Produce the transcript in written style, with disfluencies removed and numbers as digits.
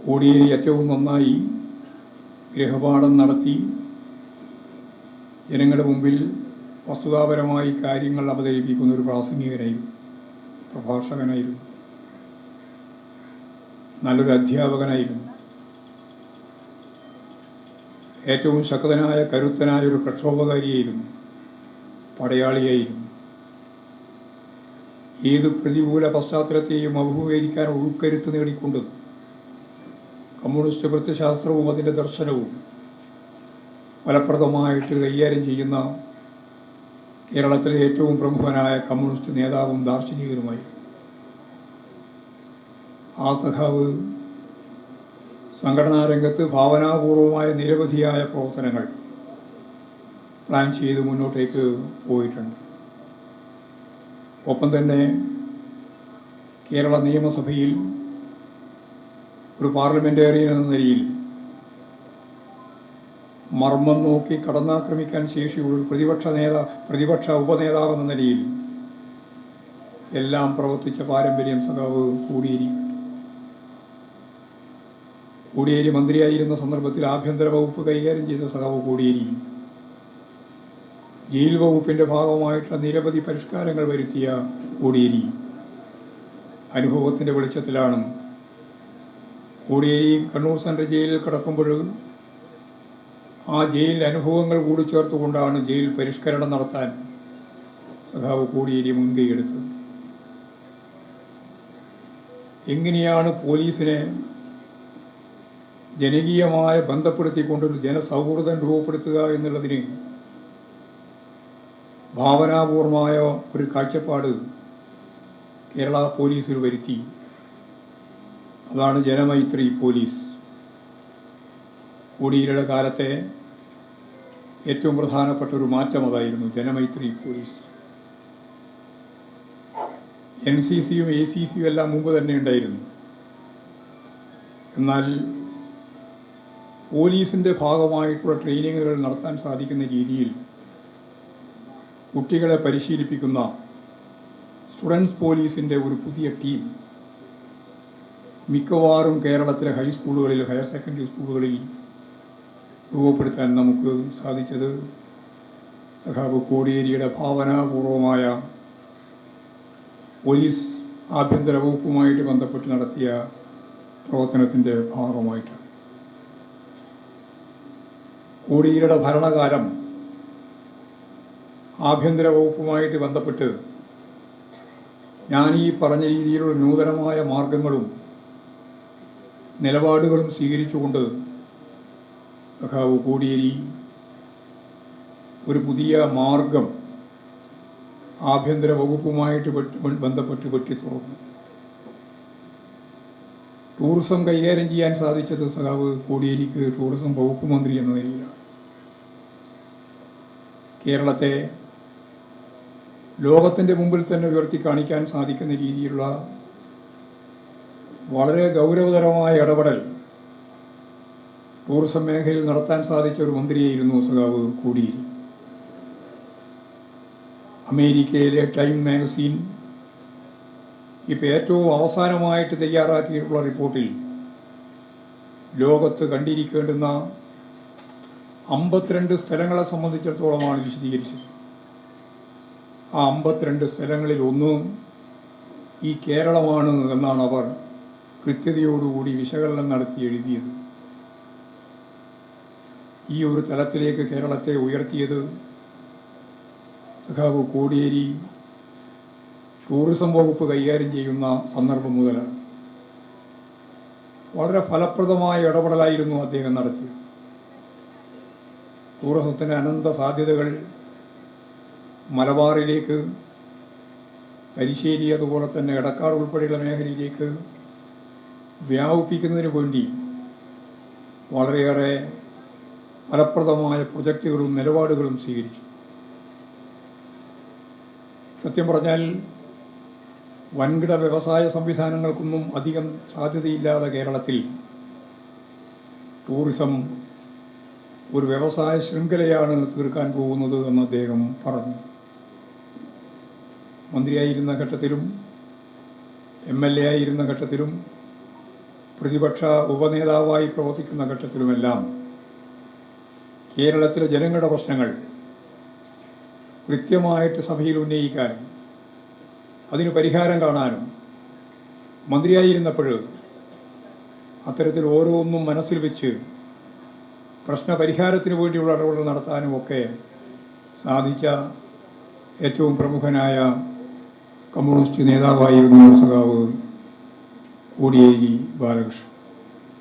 കോടിയേരി ഏറ്റവും നന്നായി ഗൃഹപാഠം നടത്തി ജനങ്ങളുടെ മുമ്പിൽ വസ്തുതാപരമായി കാര്യങ്ങൾ അവതരിപ്പിക്കുന്ന ഒരു പ്രാസംഗികനായിരുന്നു, പ്രഭാഷകനായിരുന്നു, നല്ലൊരു അധ്യാപകനായിരുന്നു, ഏറ്റവും ശക്തനായ കരുത്തനായ ഒരു പ്രക്ഷോഭകാരിയായിരുന്നു, പടയാളിയായിരുന്നു. ഏത് പ്രതികൂല പശ്ചാത്തലത്തെയും അഭിമുഖീകരിക്കാൻ ഉൾക്കരുത്ത് നേടിക്കൊണ്ട് കമ്മ്യൂണിസ്റ്റ് പ്രത്യശാസ്ത്രവും അതിൻ്റെ ദർശനവും ഫലപ്രദമായിട്ട് കൈകാര്യം ചെയ്യുന്ന കേരളത്തിലെ ഏറ്റവും പ്രമുഖനായ കമ്മ്യൂണിസ്റ്റ് നേതാവും ദാർശനികനുമായി ആ സഖാവ് സംഘടനാ രംഗത്ത് ഭാവനാപൂർവമായ നിരവധിയായ പ്രവർത്തനങ്ങൾ പ്ലാൻ ചെയ്ത് മുന്നോട്ടേക്ക് പോയിട്ടുണ്ട്. ഒപ്പം തന്നെ കേരള നിയമസഭയിൽ ഒരു പാർലമെൻറ്റേറിയൻ എന്ന നിലയിൽ മർമ്മം നോക്കി കടന്നാക്രമിക്കാൻ ശേഷിയുള്ള പ്രതിപക്ഷ ഉപനേതാവ് എന്ന നിലയിൽ എല്ലാം പ്രവർത്തിച്ച പാരമ്പര്യം സഖാവ് കോടിയേരി മന്ത്രിയായിരുന്ന സന്ദർഭത്തിൽ ആഭ്യന്തര വകുപ്പ് കൈകാര്യം ചെയ്ത സഖാവ് കോടിയേരി ജയിൽ വകുപ്പിൻ്റെ ഭാഗമായിട്ടുള്ള നിരവധി പരിഷ്കാരങ്ങൾ വരുത്തിയ കോടിയേരി അനുഭവത്തിൻ്റെ വെളിച്ചത്തിലാണ് കോടിയേരി കണ്ണൂർ സെൻട്രൽ ജയിലിൽ കിടക്കുമ്പോൾ ആ ജയിൽ അനുഭവങ്ങൾ കൂടി ചേർത്തുകൊണ്ടാണ് ജയിൽ പരിഷ്കരണം നടത്താൻ സഖാവ് കോടിയേരി മുൻകൈയെടുത്തത്. എങ്ങനെയാണ് പോലീസിനെ ജനകീയമായ ബന്ധപ്പെടുത്തിക്കൊണ്ടൊരു ജനസൗഹൃദം രൂപപ്പെടുത്തുക എന്നുള്ളതിന് ഭാവനാപൂർവമായ ഒരു കാഴ്ചപ്പാട് കേരള പോലീസിൽ വരുത്തി. അതാണ് ജനമൈത്രി പോലീസ്. കോടിയേരിയുടെ കാലത്തെ ഏറ്റവും പ്രധാനപ്പെട്ട ഒരു മാറ്റം അതായിരുന്നു, ജനമൈത്രി പോലീസ്. NCCയും ACCയും എല്ലാം മുമ്പ് തന്നെ ഉണ്ടായിരുന്നു. എന്നാൽ പോലീസിൻ്റെ ഭാഗമായിട്ടുള്ള ട്രെയിനിങ്ങുകൾ നടത്താൻ സാധിക്കുന്ന രീതിയിൽ കുട്ടികളെ പരിശീലിപ്പിക്കുന്ന സ്റ്റുഡൻസ് പോലീസിൻ്റെ ഒരു പുതിയ ടീം മിക്കവാറും കേരളത്തിലെ ഹൈസ്കൂളുകളിൽ, ഹയർ സെക്കൻഡറി സ്കൂളുകളിൽ രൂപപ്പെടുത്താൻ നമുക്ക് സാധിച്ചത് സഖാവ് കോടിയേരിയുടെ ഭാവനാപൂർവമായ പോലീസ് ആഭ്യന്തര വകുപ്പുമായിട്ട് ബന്ധപ്പെട്ട് നടത്തിയ പ്രവർത്തനത്തിൻ്റെ ഭാഗമായിട്ടാണ്. കോടിയേരിയുടെ ഭരണകാലം ആഭ്യന്തര വകുപ്പുമായിട്ട് ബന്ധപ്പെട്ട് ഞാൻ ഈ പറഞ്ഞ രീതിയിലുള്ള നൂതനമായ മാർഗങ്ങളും നിലപാടുകളും സ്വീകരിച്ചുകൊണ്ട് സഖാവ് കോടിയേരി ഒരു പുതിയ മാർഗം ആഭ്യന്തര വകുപ്പുമായിട്ട് ബന്ധപ്പെട്ട് വെട്ടിത്തുറന്നു. ടൂറിസം കൈകാര്യം ചെയ്യാൻ സാധിച്ചത് സഖാവ് കോടിയേരിക്ക് ടൂറിസം വകുപ്പ് മന്ത്രി എന്ന നിലയിലാണ്. കേരളത്തെ ലോകത്തിൻ്റെ മുമ്പിൽ തന്നെ ഉയർത്തി കാണിക്കാൻ സാധിക്കുന്ന രീതിയിലുള്ള വളരെ ഗൗരവതരമായ ഇടപെടൽ ടൂറിസം മേഖലയിൽ നടത്താൻ സാധിച്ച ഒരു മന്ത്രിയായിരുന്നു സഖാവ് കോടിയേരി. അമേരിക്കയിലെ ടൈം മാഗസീൻ ഇപ്പോൾ ഏറ്റവും അവസാനമായിട്ട് തയ്യാറാക്കിയിട്ടുള്ള റിപ്പോർട്ടിൽ ലോകത്ത് കണ്ടിരിക്കേണ്ടുന്ന 52 സ്ഥലങ്ങളെ സംബന്ധിച്ചിടത്തോളമാണ് വിശദീകരിച്ചത്. ആ 52 സ്ഥലങ്ങളിൽ ഒന്നും ഈ കേരളമാണ് എന്നാണ് അവർ കൃത്യതയോടുകൂടി വിശകലനം നടത്തി എഴുതിയത്. ഈ ഒരു തലത്തിലേക്ക് കേരളത്തെ ഉയർത്തിയത് സഖാവ് കോടിയേരി ടൂറിസം വകുപ്പ് കൈകാര്യം ചെയ്യുന്ന സന്ദർഭം മുതലാണ്. വളരെ ഫലപ്രദമായ ഇടപെടലായിരുന്നു അദ്ദേഹം നടത്തിയത്. ടൂറിസത്തിന് അനന്ത സാധ്യതകൾ മലബാറിലേക്ക്, തലശ്ശേരി, അതുപോലെ തന്നെ എടക്കാട് ഉൾപ്പെടെയുള്ള മേഖലയിലേക്ക് വ്യാപിപ്പിക്കുന്നതിന് വേണ്ടി വളരെയേറെ ഫലപ്രദമായ പ്രൊജക്റ്റുകളും നിലപാടുകളും സ്വീകരിച്ചു. സത്യം പറഞ്ഞാൽ വൻകിട വ്യവസായ സംവിധാനങ്ങൾക്കൊന്നും അധികം സാധ്യതയില്ലാതെ കേരളത്തിൽ ടൂറിസം ഒരു വ്യവസായ ശൃംഖലയാണ് തീർക്കാൻ പോകുന്നത് എന്ന് അദ്ദേഹം പറഞ്ഞു. മന്ത്രിയായിരുന്ന ഘട്ടത്തിലും MLA ആയിരുന്ന ഘട്ടത്തിലും പ്രതിപക്ഷ ഉപനേതാവായി പ്രവർത്തിക്കുന്ന ഘട്ടത്തിലുമെല്ലാം കേരളത്തിലെ ജനങ്ങളുടെ പ്രശ്നങ്ങൾ കൃത്യമായിട്ട് സഭയിൽ ഉന്നയിക്കാനും അതിന് പരിഹാരം കാണാനും മന്ത്രിയായിരുന്നപ്പോൾ അത്തരത്തിൽ ഓരോന്നും മനസ്സിൽ വെച്ച് പ്രശ്നപരിഹാരത്തിന് വേണ്ടിയുള്ള ഇടപെടൽ നടത്താനും ഒക്കെ സാധിച്ച ഏറ്റവും പ്രമുഖനായ കമ്മ്യൂണിസ്റ്റ് നേതാവായിരുന്നു സഖാവ് കോടിയേരി ബാലകൃഷ്ണൻ.